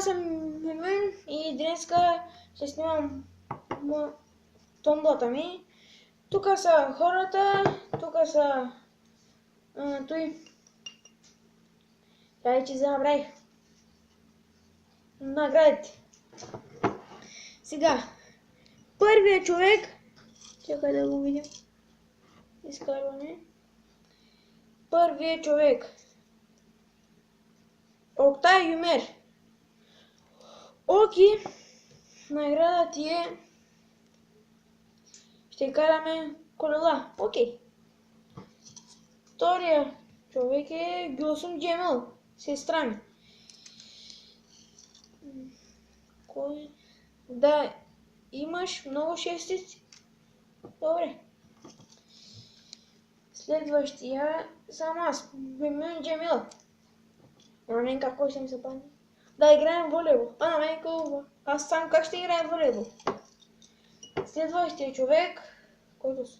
аз съм Мюмин и днеска ще снимам томбата ми. Тук са хората, тук са той. Дай, че забравих. Наградите. Сега, първият човек, чакай да го видим, изкарваме. Първият човек, Октай Юмер. Оки, награда ти е, ще караме колела. Окей. Втория човек е Гюлсум Джемел, сестра ми. Кой? Да, имаш много шестици. Добре. Следващия съм аз, Мюмин Джемил. На мен какво ще ми се падне? Да играем волейбол. На мен какво? Аз сам как ще играем волейбол? Следващия човек, който са?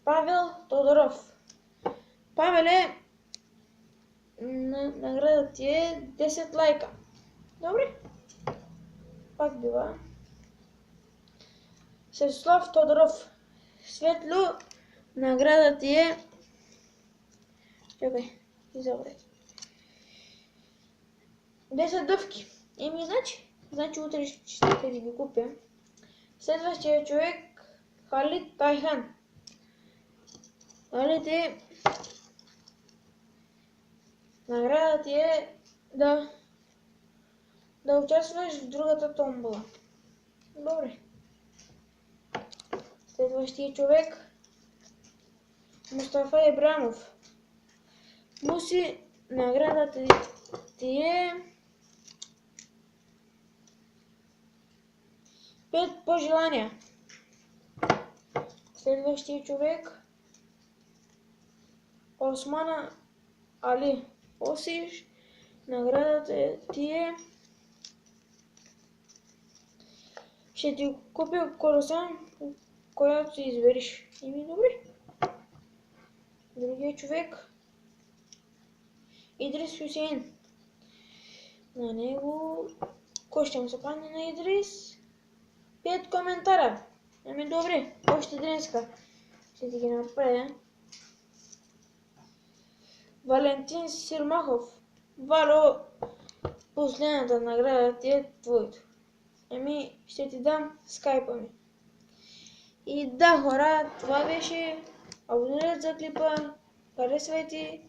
Павел Тодоров. Павеле, награда ти е 10 лайка. Добре? Пак бива. Светослав Тодоров. Светло, награда ти е... Чакай, забравя. 10 дъвки. Значи утре ще ви ги купя. Следващия човек, Халид Тайхан. Халид е... Награда ти е да участваш в другата томбола. Добре. Следващия човек, Мустафа Ибрамов. Муси, наградата ти е 5 пожелания. Следващия човек, Османа Али Осиш, наградата ти е... Ще ти купя круасан, която си избереш. Добре. Другия човек, Идрис Хюсейн. На него... Кой ще му се падне на Идрис? 5 коментара. Добре, още днеска ще ти ги направя. Валентин Сирмахов. Вало, последната награда ти е твоето. Ще ти дам скайпа ми. И да, хора, това беше. Абонирайте за клипа, харесвайте,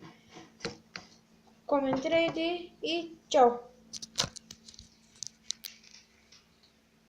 коментирайте и чао!